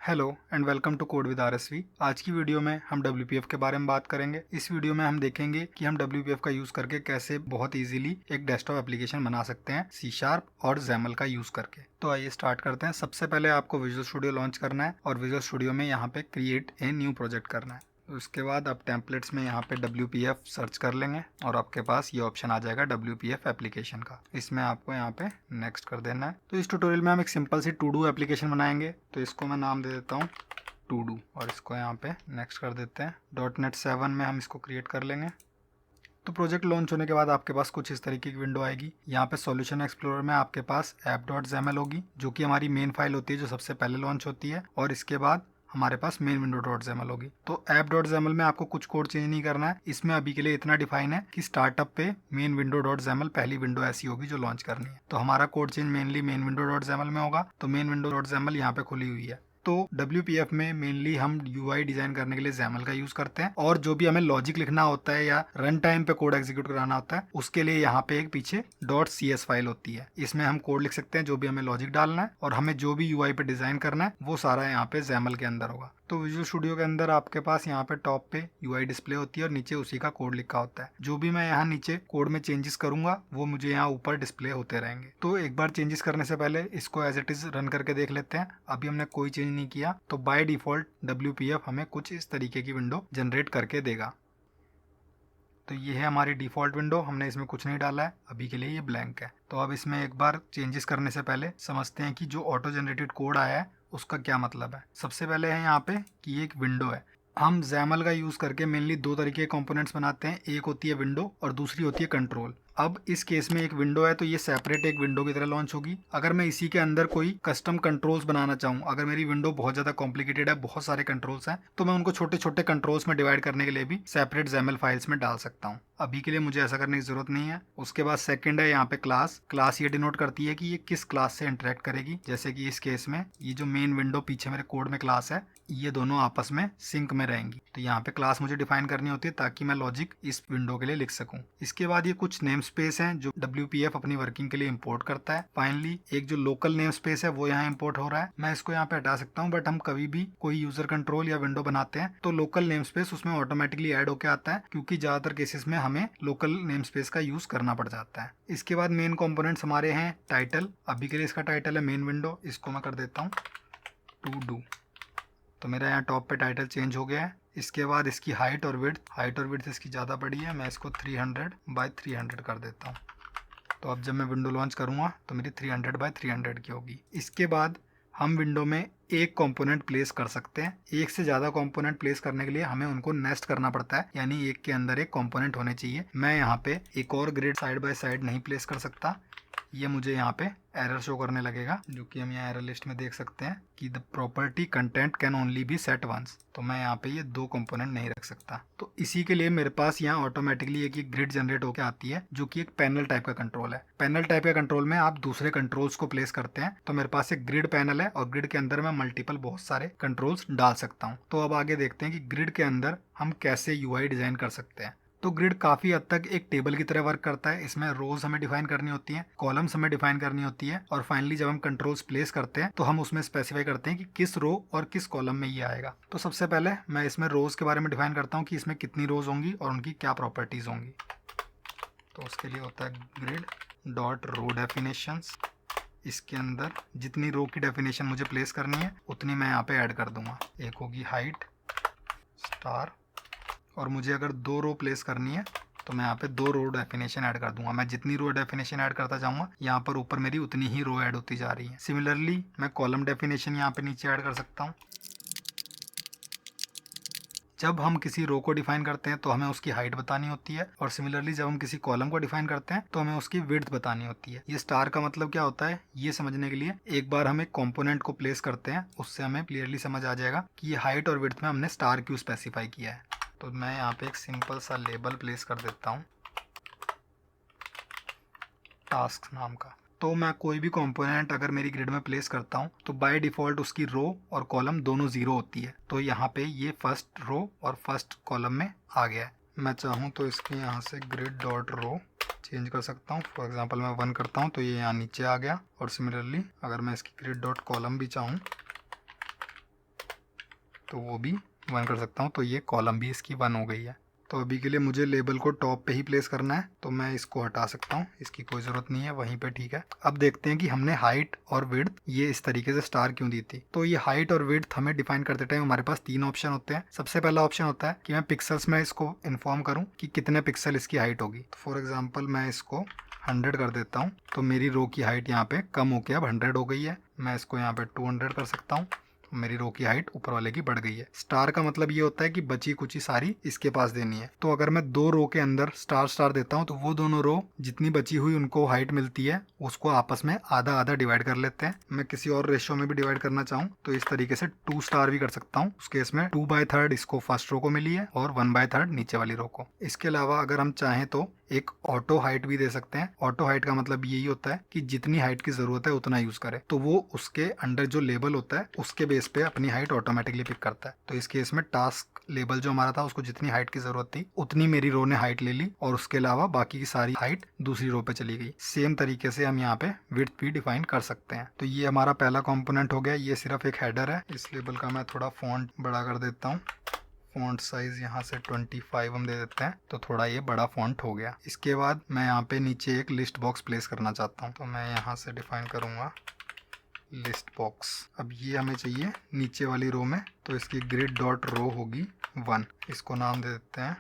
Hello and welcome to code with RSV. आज की video में हम WPF के बारे में बात करेंगे। इस वीडियो में हम देखेंगे कि हम WPF का यूज़ करके कैसे बहुत इजीली एक डेस्कटॉप एप्लीकेशन बना सकते हैं C# और XAML का यूज़ करके। तो आइए स्टार्ट करते हैं। सबसे पहले आपको विजुअल स्टूडियो लॉन्च करना है और विजुअल स्टूडियो में यहाँ पे क्रिएट ए न्यू प्रोजेक्ट करना है। उसके बाद आप टेम्पलेट्स में यहाँ पे WPF सर्च कर लेंगे और आपके पास ये ऑप्शन आ जाएगा WPF एप्लीकेशन का। इसमें आपको यहाँ पे नेक्स्ट कर देना है। तो इस ट्यूटोरियल में हम एक simple C to do application बनाएंगे। तो इसको मैं नाम दे देता हूँ टू डू और इसको यहाँ पे नेक्स्ट कर देते हैं। .NET 7 में हम इसको क्रिएट कर लेंगे। तो प्रोजेक्ट लॉन्च होने के बाद आपके पास कुछ इस तरीके की विंडो आएगी। यहाँ पे सॉल्यूशन एक्सप्लोरर में आपके पास app.xaml होगी, जो कि हमारी मेन फाइल होती है जो सबसे पहले लॉन्च होती है, और इसके बाद हमारे पास मेन विंडो.xaml होगी। तो app.xaml में आपको कुछ कोड चेंज नहीं करना है। इसमें अभी के लिए इतना डिफाइन है कि स्टार्टअप पे मेन विंडो.xaml पहली विंडो ऐसी होगी जो लॉन्च करनी है। तो हमारा कोड चेंज मेनली मेन विंडो.xaml में होगा। तो मेन विंडो.xaml यहाँ पे खुली हुई है। तो WPF में मेनली हम UI डिजाइन करने के लिए XAML का यूज करते हैं, और जो भी हमें लॉजिक लिखना होता है या रन टाइम पे कोड एग्जीक्यूट कराना होता है उसके लिए यहाँ पे एक पीछे .cs फाइल होती है। इसमें हम कोड लिख सकते हैं जो भी हमें लॉजिक डालना है, और हमें जो भी UI पे डिजाइन करना है वो सारा यहाँ पे XAML के अंदर होगा। तो विजुअल स्टूडियो के अंदर आपके पास यहाँ पे टॉप पे UI डिस्प्ले होती है और नीचे उसी का कोड लिखा होता है। जो भी मैं यहाँ नीचे कोड में चेंजेस करूंगा वो मुझे यहाँ ऊपर डिस्प्ले होते रहेंगे। तो एक बार चेंजेस करने से पहले इसको एज इट इज रन करके देख लेते हैं। अभी हमने कोई चेंज नहीं किया, तो बाय डिफॉल्ट WPF हमें कुछ इस तरीके की विंडो जनरेट करके देगा। तो ये है हमारी डिफ़ॉल्ट विंडो, हमने इसमें कुछ नहीं डाला है, अभी के लिए ये ब्लैंक है। तो अब इसमें एक बार चेंजेस करने से पहले समझते हैं कि जो ऑटो जनरेटेड कोड आया है उसका क्या मतलब है। सबसे पहले है यहाँ पे कि ये एक विंडो है। हम XAML का यूज़ करके मेनली दो तरीके के कंपोनेंट्स बनाते हैं, एक होती है विंडो और दूसरी होती है कंट्रोल। अब इस केस में एक विंडो है तो ये सेपरेट एक विंडो की तरह लॉन्च होगी। अगर मैं इसी के अंदर कोई कस्टम कंट्रोल्स बनाना चाहूँ, अगर मेरी विंडो बहुत ज़्यादा कॉम्प्लिकेटेड है, बहुत सारे कंट्रोल्स हैं, तो मैं उनको छोटे छोटे कंट्रोल्स में डिवाइड करने के लिए भी सेपरेट XAML फाइल्स में डाल सकता हूँ। अभी के लिए मुझे ऐसा करने की जरूरत नहीं है। उसके बाद सेकंड है यहाँ पे क्लास ये डिनोट करती है कि ये किस क्लास से इंटरेक्ट करेगी। जैसे कि इस केस में ये जो मेन विंडो पीछे मेरे कोड में क्लास है, ये दोनों आपस में सिंक में रहेंगी। तो यहाँ पे क्लास मुझे डिफाइन करनी होती है ताकि मैं लॉजिक इस विंडो के लिए लिख सकूं। इसके बाद ये कुछ नेम स्पेस हैं जो WPF अपनी वर्किंग के लिए इंपोर्ट करता है। फाइनली एक जो लोकल नेम स्पेस है वो यहाँ इंपोर्ट हो रहा है। मैं इसको यहाँ पे हटा सकता हूँ, बट हम कभी भी कोई यूजर कंट्रोल या विंडो बनाते हैं तो लोकल नेम स्पेस उसमें ऑटोमेटिकली ऐड होकर आता है, क्योंकि ज्यादातर केसेस में हमें लोकल नेम स्पेस का यूज करना पड़ जाता है। इसके बाद मेन कंपोनेंट्स हमारे हैं टाइटल। अभी के लिए इसका टाइटल है मेन विंडो, इसको मैं कर देता हूँ टू डू। तो मेरा यहाँ टॉप पे टाइटल चेंज हो गया है। इसके बाद इसकी हाइट और विड्थ इसकी ज़्यादा बड़ी है, मैं इसको 300 बाय 300 कर देता हूँ। तो अब जब मैं विंडो लॉन्च करूँगा तो मेरी 300 बाय 300 की होगी। इसके बाद हम विंडो में एक कंपोनेंट प्लेस कर सकते हैं। एक से ज़्यादा कंपोनेंट प्लेस करने के लिए हमें उनको नेस्ट करना पड़ता है, यानी एक के अंदर एक कंपोनेंट होने चाहिए। मैं यहाँ पे एक और ग्रिड साइड बाय साइड नहीं प्लेस कर सकता। ये मुझे यहाँ पे एरर शो करने लगेगा, जो कि हम यहाँ एरर लिस्ट में देख सकते हैं कि the property content can only be set once. तो मैं यहाँ पे ये दो कंपोनेंट नहीं रख सकता। तो इसी के लिए मेरे पास यहाँ ऑटोमेटिकली एक ग्रिड जनरेट होकर आती है, जो कि एक पैनल टाइप का कंट्रोल है। पैनल टाइप का कंट्रोल में आप दूसरे कंट्रोल्स को प्लेस करते हैं। तो मेरे पास एक ग्रिड पैनल है और ग्रिड के अंदर मैं मल्टीपल बहुत सारे कंट्रोल्स डाल सकता हूँ। तो अब आगे देखते हैं कि ग्रिड के अंदर हम कैसे UI डिजाइन कर सकते हैं। तो ग्रिड काफ़ी हद तक एक टेबल की तरह वर्क करता है। इसमें रोज हमें डिफाइन करनी होती हैं, कॉलम्स हमें डिफाइन करनी होती है, और फाइनली जब हम कंट्रोल्स प्लेस करते हैं तो हम उसमें स्पेसिफाई करते हैं कि किस रो और किस कॉलम में ये आएगा। तो सबसे पहले मैं इसमें रोज के बारे में डिफाइन करता हूँ कि इसमें कितनी रोज होंगी और उनकी क्या प्रॉपर्टीज होंगी। तो उसके लिए होता है ग्रिड डॉट रो डेफिनेशंस। इसके अंदर जितनी रो की डेफिनेशन मुझे प्लेस करनी है उतनी मैं यहाँ पे ऐड कर दूंगा। एक होगी हाइट स्टार, और मुझे अगर दो रो प्लेस करनी है तो मैं यहाँ पे दो रो डेफिनेशन ऐड कर दूंगा। मैं जितनी रो डेफिनेशन ऐड करता जाऊंगा यहाँ पर ऊपर मेरी उतनी ही रो ऐड होती जा रही है। सिमिलरली मैं कॉलम डेफिनेशन यहाँ पे नीचे ऐड कर सकता हूँ। जब हम किसी रो को डिफाइन करते हैं तो हमें उसकी हाइट बतानी होती है, और सिमिलरली जब हम किसी कॉलम को डिफाइन करते हैं तो हमें उसकी विड्थ बतानी होती है। ये स्टार का मतलब क्या होता है ये समझने के लिए एक बार हम एक कंपोनेंट को प्लेस करते हैं, उससे हमें क्लियरली समझ आ जाएगा कि ये हाइट और विड्थ में हमने स्टार क्यों स्पेसिफाई किया है। तो मैं यहाँ पे एक सिंपल सा लेबल प्लेस कर देता हूँ टास्क नाम का। तो मैं कोई भी कंपोनेंट अगर मेरी ग्रिड में प्लेस करता हूँ तो बाय डिफ़ॉल्ट उसकी रो और कॉलम दोनों ज़ीरो होती है। तो यहाँ पे ये फर्स्ट रो और फर्स्ट कॉलम में आ गया है। मैं चाहूँ तो इसके यहाँ से ग्रिड डॉट रो चेंज कर सकता हूँ। फॉर एग्जांपल मैं 1 करता हूँ तो ये यहाँ नीचे आ गया, और सिमिलरली अगर मैं इसकी ग्रिड डॉट कॉलम भी चाहूँ तो वो भी 1 कर सकता हूँ। तो ये कॉलम भी इसकी 1 हो गई है। तो अभी के लिए मुझे लेबल को टॉप पे ही प्लेस करना है, तो मैं इसको हटा सकता हूँ, इसकी कोई ज़रूरत नहीं है, वहीं पे ठीक है। अब देखते हैं कि हमने हाइट और विड्थ ये इस तरीके से स्टार क्यों दी थी। तो ये हाइट और विड्थ हमें डिफाइन करते टाइम हमारे पास 3 ऑप्शन होते हैं। सबसे पहला ऑप्शन होता है कि मैं पिक्सल्स में इसको इन्फॉर्म करूँ कि कितने पिक्सल इसकी हाइट होगी। तो फॉर एग्जाम्पल मैं इसको 100 कर देता हूँ, तो मेरी रो की हाइट यहाँ पे कम होकर अब 100 हो गई है। मैं इसको यहाँ पे 200 कर सकता हूँ, मेरी रो की हाइट ऊपर वाले की बढ़ गई है। स्टार का मतलब ये होता है कि बची कुची सारी इसके पास देनी है। तो अगर मैं 2 रो के अंदर स्टार स्टार देता हूँ तो वो दोनों रो जितनी बची हुई उनको हाइट मिलती है, उसको आपस में आधा आधा डिवाइड कर लेते हैं। मैं किसी और रेशियो में भी डिवाइड करना चाहूँ तो इस तरीके से 2 स्टार भी कर सकता हूँ। उस केस में 2/3 इसको फर्स्ट रो को मिली है और 1/3 नीचे वाली रो को। इसके अलावा अगर हम चाहें तो एक ऑटो हाइट भी दे सकते हैं। ऑटो हाइट का मतलब यही होता है कि जितनी हाइट की जरूरत है उतना यूज करे, तो वो उसके अंडर जो लेबल होता है उसके बेस पे अपनी हाइट ऑटोमेटिकली पिक करता है। तो इस केस में टास्क लेबल जो हमारा था उसको जितनी हाइट की जरूरत थी उतनी मेरी रो ने हाइट ले ली और उसके अलावा बाकी की सारी हाइट दूसरी रो पे चली गई। सेम तरीके से हम यहाँ पे विड्थ भी डिफाइन कर सकते हैं। तो ये हमारा पहला कंपोनेंट हो गया, ये सिर्फ एक हेडर है। इस लेबल का मैं थोड़ा फॉन्ट बड़ा कर देता हूँ। फॉन्ट साइज यहाँ से 25 हम दे देते हैं, तो थोड़ा ये बड़ा फॉन्ट हो गया। इसके बाद मैं यहाँ पे नीचे एक लिस्ट बॉक्स प्लेस करना चाहता हूँ, तो मैं यहाँ से डिफाइन करूँगा लिस्ट बॉक्स। अब ये हमें चाहिए नीचे वाली रो में, तो इसकी ग्रिड डॉट रो होगी 1। इसको नाम दे देते हैं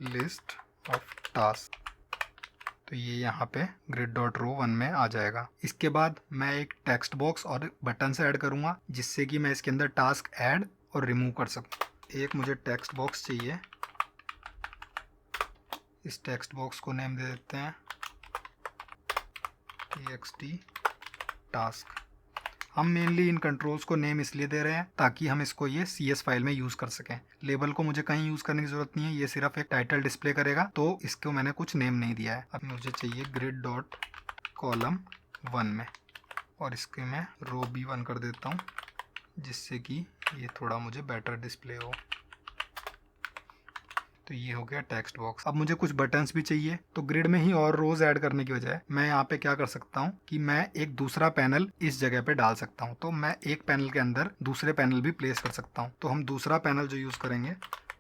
लिस्ट ऑफ टास्क। तो ये यहाँ पे ग्रिड डॉट रो 1 में आ जाएगा। इसके बाद मैं एक टेक्स्ट बॉक्स और बटन से ऐड करूँगा जिससे कि मैं इसके अंदर टास्क ऐड और रिमूव कर सकूँ। एक मुझे टेक्स्ट बॉक्स चाहिए, इस टेक्स्ट बॉक्स को नेम दे देते हैं txt टास्क। हम मेनली इन कंट्रोल्स को नेम इसलिए दे रहे हैं ताकि हम इसको ये CS फाइल में यूज़ कर सकें। लेबल को मुझे कहीं यूज़ करने की ज़रूरत नहीं है, ये सिर्फ एक टाइटल डिस्प्ले करेगा, तो इसको मैंने कुछ नेम नहीं दिया है। अब मुझे चाहिए ग्रिड डॉट कॉलम 1 में, और इसके मैं रो भी 1 कर देता हूँ जिससे कि ये थोड़ा मुझे बेटर डिस्प्ले हो। तो ये हो गया टेक्स्ट बॉक्स। अब मुझे कुछ बटन्स भी चाहिए, तो ग्रिड में ही और रोज ऐड करने की बजाय मैं यहाँ पे क्या कर सकता हूँ कि मैं एक दूसरा पैनल इस जगह पे डाल सकता हूँ। तो मैं एक पैनल के अंदर दूसरे पैनल भी प्लेस कर सकता हूँ। तो हम दूसरा पैनल जो यूज़ करेंगे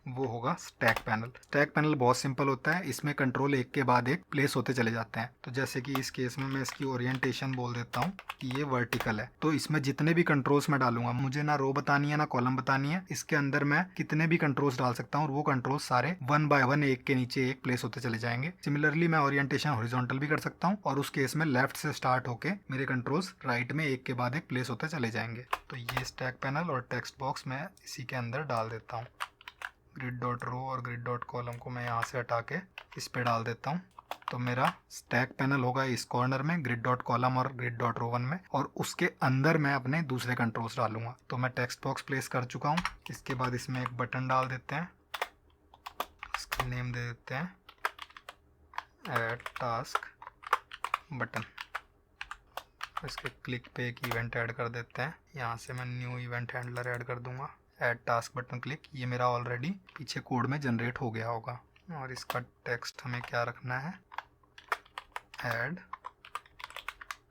वो होगा स्टैक पैनल। स्टैक पैनल बहुत सिंपल होता है, इसमें कंट्रोल एक के बाद एक प्लेस होते चले जाते हैं। तो जैसे कि इस केस में मैं इसकी ओरिएंटेशन बोल देता हूँ कि ये वर्टिकल है, तो इसमें जितने भी कंट्रोल्स मैं डालूंगा, मुझे ना रो बतानी है ना कॉलम बतानी है, इसके अंदर मैं कितने भी कंट्रोल्स डाल सकता हूँ और वो कंट्रोल्स सारे 1 बाय 1 एक के नीचे एक प्लेस होते चले जाएंगे। सिमिलरली मैं ओरिएंटेशन हॉरिजॉन्टल भी कर सकता हूँ और उस केस में लेफ्ट से स्टार्ट होके मेरे कंट्रोल्स राइट में एक के बाद एक प्लेस होते चले जाएंगे। तो ये स्टैक पैनल और टेक्स्ट बॉक्स मैं इसी के अंदर डाल देता हूँ। ग्रिड डॉट रो और ग्रिड डॉट कॉलम को मैं यहाँ से हटा के इस पे डाल देता हूँ। तो मेरा स्टैक पैनल होगा इस कॉर्नर में, ग्रिड डॉट कॉलम और ग्रिड डॉट रो 1 में, और उसके अंदर मैं अपने दूसरे कंट्रोल्स डालूंगा। तो मैं टेक्स्ट बॉक्स प्लेस कर चुका हूँ। इसके बाद इसमें एक बटन डाल देते हैं, इसका नेम दे देते हैं ऐड टास्क बटन। इसके क्लिक पे एक इवेंट ऐड कर देते हैं, यहाँ से मैं न्यू इवेंट हैंडलर ऐड कर दूंगा। ऐड टास्क बटन क्लिक, ये मेरा ऑलरेडी पीछे कोड में जनरेट हो गया होगा। और इसका टेक्स्ट हमें क्या रखना है, ऐड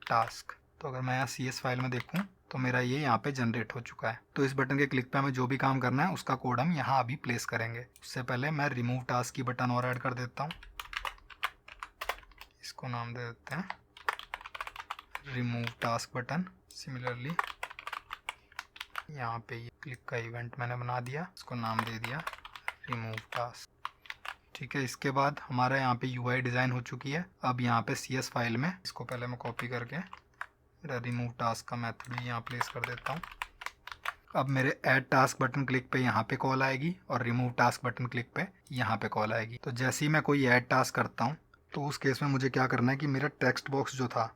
टास्क। तो अगर मैं यहाँ CS फाइल में देखूँ तो मेरा ये यहाँ पे जनरेट हो चुका है। तो इस बटन के क्लिक पे हमें जो भी काम करना है उसका कोड हम यहाँ अभी प्लेस करेंगे। उससे पहले मैं रिमूव टास्क की बटन और ऐड कर देता हूँ, इसको नाम दे देते हैं रिमूव टास्क बटन। सिमिलरली यहाँ पे ये क्लिक का इवेंट मैंने बना दिया, इसको नाम दे दिया रिमूव टास्क। ठीक है, इसके बाद हमारा यहाँ पे UI डिज़ाइन हो चुकी है। अब यहाँ पे CS फाइल में इसको पहले मैं कॉपी करके मेरा रिमूव टास्क का मेथड भी यहाँ प्लेस कर देता हूँ। अब मेरे ऐड टास्क बटन क्लिक पे यहाँ पे कॉल आएगी और रिमूव टास्क बटन क्लिक पे यहाँ पे कॉल आएगी। तो जैसे ही मैं कोई ऐड टास्क करता हूँ तो उस केस में मुझे क्या करना है कि मेरा टेक्स्ट बॉक्स जो था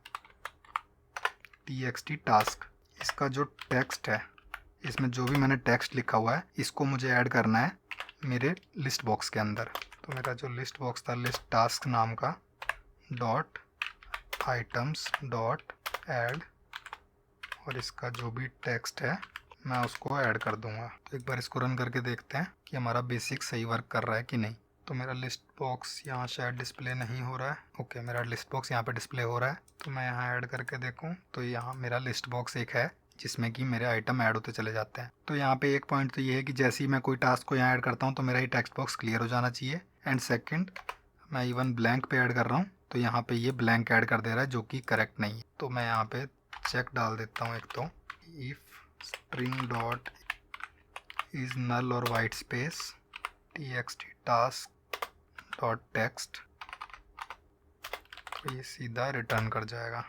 txt टास्क, इसका जो टेक्स्ट है, इसमें जो भी मैंने टेक्स्ट लिखा हुआ है इसको मुझे ऐड करना है मेरे लिस्ट बॉक्स के अंदर। तो मेरा जो लिस्ट बॉक्स था लिस्ट टास्क नाम का, डॉट आइटम्स डॉट ऐड, और इसका जो भी टेक्स्ट है मैं उसको ऐड कर दूंगा। तो एक बार इसको रन करके देखते हैं कि हमारा बेसिक सही वर्क कर रहा है कि नहीं। तो मेरा लिस्ट बॉक्स यहाँ शायद डिस्प्ले नहीं हो रहा है। ओके, मेरा लिस्ट बॉक्स यहाँ पे डिस्प्ले हो रहा है। तो मैं यहाँ ऐड करके देखूँ तो यहाँ मेरा लिस्ट बॉक्स एक है जिसमें कि मेरे आइटम ऐड होते चले जाते हैं। तो यहाँ पे एक पॉइंट तो ये है कि जैसे ही मैं कोई टास्क को यहाँ ऐड करता हूँ तो मेरा ये टेक्स्ट बॉक्स क्लियर हो जाना चाहिए। एंड सेकंड, मैं इवन ब्लैंक पे ऐड कर रहा हूँ तो यहाँ पे ये ब्लैंक ऐड कर दे रहा है, जो कि करेक्ट नहीं है। तो मैं यहाँ पे चेक डाल देता हूँ एक तो, if string dot is null और white space txt task dot text, तो ये सीधा रिटर्न कर जाएगा।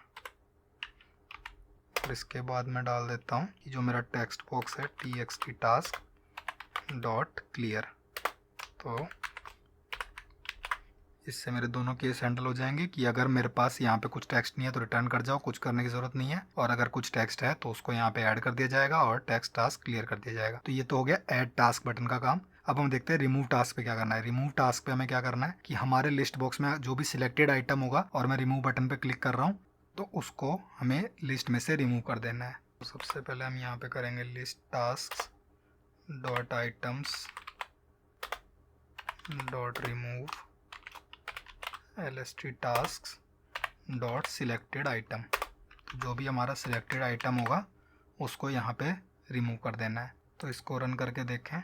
और इसके बाद मैं डाल देता हूँ कि जो मेरा टेक्स्ट बॉक्स है txt टास्क डॉट क्लियर, तो इससे मेरे दोनों केस हैंडल हो जाएंगे कि अगर मेरे पास यहाँ पे कुछ टेक्स्ट नहीं है तो रिटर्न कर जाओ, कुछ करने की ज़रूरत नहीं है, और अगर कुछ टेक्स्ट है तो उसको यहाँ पे ऐड कर दिया जाएगा और टेक्स्ट टास्क क्लियर कर दिया जाएगा। तो ये तो हो गया ऐड टास्क बटन का काम। अब हम देखते हैं रिमूव टास्क पे क्या करना है। रिमूव टास्क पे हमें क्या करना है कि हमारे लिस्ट बॉक्स में जो भी सिलेक्टेड आइटम होगा और मैं रिमूव बटन पे क्लिक कर रहा हूँ तो उसको हमें लिस्ट में से रिमूव कर देना है। तो सबसे पहले हम यहाँ पे करेंगे list task dot items dot remove lst tasks dot selected item. जो भी हमारा सिलेक्टेड आइटम होगा उसको यहाँ पे रिमूव कर देना है। तो इसको रन करके देखें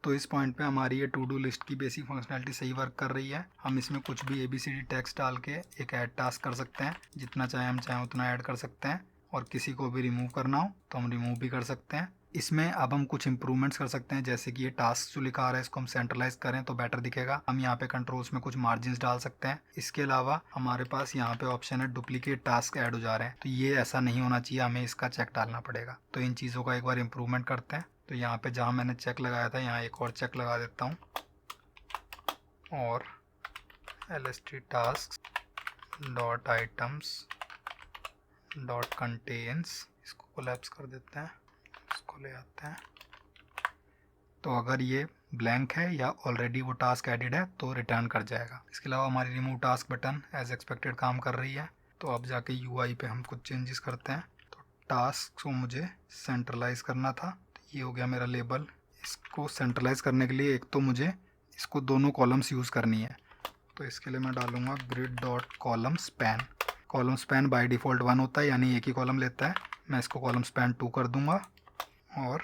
तो इस पॉइंट पे हमारी ये टू डू लिस्ट की बेसिक फंक्शनैलिटी सही वर्क कर रही है। हम इसमें कुछ भी ABCD टेक्स्ट डाल के एक ऐड टास्क कर सकते हैं, जितना चाहे हम चाहें उतना ऐड कर सकते हैं, और किसी को भी रिमूव करना हो तो हम रिमूव भी कर सकते हैं। इसमें अब हम कुछ इंप्रूवमेंट्स कर सकते हैं, जैसे कि ये टास्क जो लिखा आ रहा है इसको हम सेंट्रलाइज करें तो बेटर दिखेगा। हम यहाँ पे कंट्रोल्स में कुछ मार्जिन डाल सकते हैं। इसके अलावा हमारे पास यहाँ पे ऑप्शन है डुप्लीकेट टास्क ऐड हो जा रहे हैं, तो ये ऐसा नहीं होना चाहिए, हमें इसका चेक डालना पड़ेगा। तो इन चीज़ों का एक बार इम्प्रूवमेंट करते हैं। तो यहाँ पे जहाँ मैंने चेक लगाया था यहाँ एक और चेक लगा देता हूँ, और lst tasks dot items dot contains, इसको कोलैप्स कर देते हैं, इसको ले आते हैं। तो अगर ये ब्लैंक है या ऑलरेडी वो टास्क एडिड है तो रिटर्न कर जाएगा। इसके अलावा हमारी remove task button as expected काम कर रही है। तो अब जाके UI पे हम कुछ चेंजेस करते हैं। तो टास्क को मुझे सेंट्रलाइज करना था, तो ये हो गया मेरा लेबल। इसको सेंट्रलाइज करने के लिए एक तो मुझे इसको दोनों कॉलम्स यूज़ करनी है, तो इसके लिए मैं डालूँगा grid dot column span. Column span by default 1 होता है, यानी एक ही कॉलम लेता है। मैं इसको कॉलम स्पैन 2 कर दूँगा, और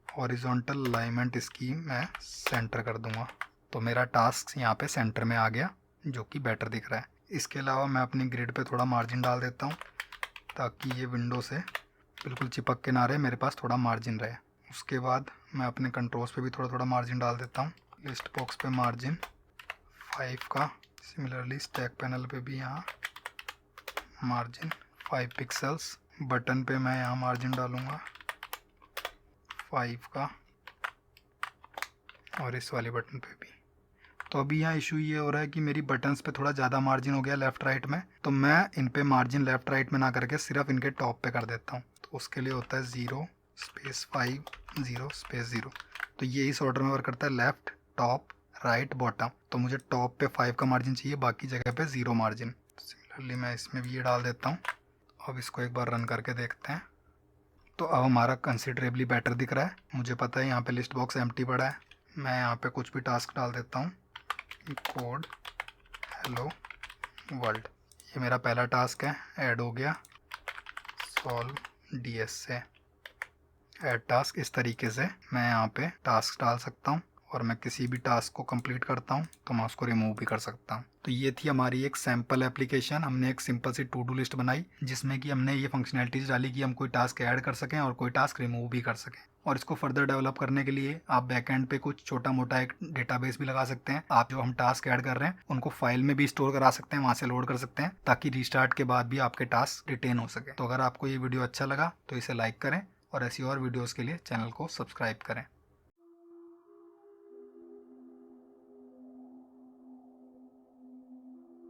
हॉरिजॉन्टल अलाइनमेंट इसकी मैं सेंटर कर दूंगा। तो मेरा टास्क यहाँ पे सेंटर में आ गया, जो कि बेटर दिख रहा है। इसके अलावा मैं अपनी ग्रिड पे थोड़ा मार्जिन डाल देता हूँ ताकि ये विंडो से बिल्कुल चिपक के ना रहे, मेरे पास थोड़ा मार्जिन रहे। उसके बाद मैं अपने कंट्रोल्स पे भी थोड़ा थोड़ा मार्जिन डाल देता हूँ। लिस्ट बॉक्स पे मार्जिन 5 का, सिमिलरली स्टैक पैनल पे भी यहाँ मार्जिन 5 पिक्सल्स। बटन पे मैं यहाँ मार्जिन डालूँगा 5 का, और इस वाले बटन पे भी। तो अभी यहाँ इशू ये हो रहा है कि मेरी बटन्स पे थोड़ा ज़्यादा मार्जिन हो गया लेफ़्ट राइट में, तो मैं इन पे मार्जिन लेफ़्ट राइट में ना करके सिर्फ इनके टॉप पे कर देता हूँ। तो उसके लिए होता है 0 स्पेस 5 0 स्पेस 0। तो ये इस ऑर्डर में वर्क करता है, लेफ़्ट टॉप राइट बॉटम। तो मुझे टॉप पे 5 का मार्जिन चाहिए, बाकी जगह पे 0 मार्जिन। सिमिलरली मैं इसमें भी ये डाल देता हूँ। अब इसको एक बार रन करके देखते हैं। तो अब हमारा कंसिडरेबली बेटर दिख रहा है। मुझे पता है यहाँ पे लिस्ट बॉक्स एम्प्टी पड़ा है। मैं यहाँ पे कुछ भी टास्क डाल देता हूँ, कोड हेलो वर्ल्ड। ये मेरा पहला टास्क है, ऐड हो गया सॉल्व DS से। ऐड टास्क इस तरीके से मैं यहाँ पे टास्क डाल सकता हूँ, और मैं किसी भी टास्क को कंप्लीट करता हूँ तो मैं उसको रिमूव भी कर सकता हूँ। तो ये थी हमारी एक सैम्पल एप्लीकेशन। हमने एक simple C to do list बनाई जिसमें कि हमने ये फंक्शनैलिटीज डाली कि हम कोई टास्क ऐड कर सकें और कोई टास्क रिमूव भी कर सकें। और इसको फर्दर डेवलप करने के लिए आप बैकएंड पे कुछ छोटा मोटा एक डेटाबेस भी लगा सकते हैं। आप जो हम टास्क ऐड कर रहे हैं उनको फाइल में भी स्टोर करा सकते हैं, वहाँ से लोड कर सकते हैं, ताकि रिस्टार्ट के बाद भी आपके टास्क रिटेन हो सके। तो अगर आपको ये वीडियो अच्छा लगा तो इसे लाइक करें, और ऐसी और वीडियोज़ के लिए चैनल को सब्सक्राइब करें।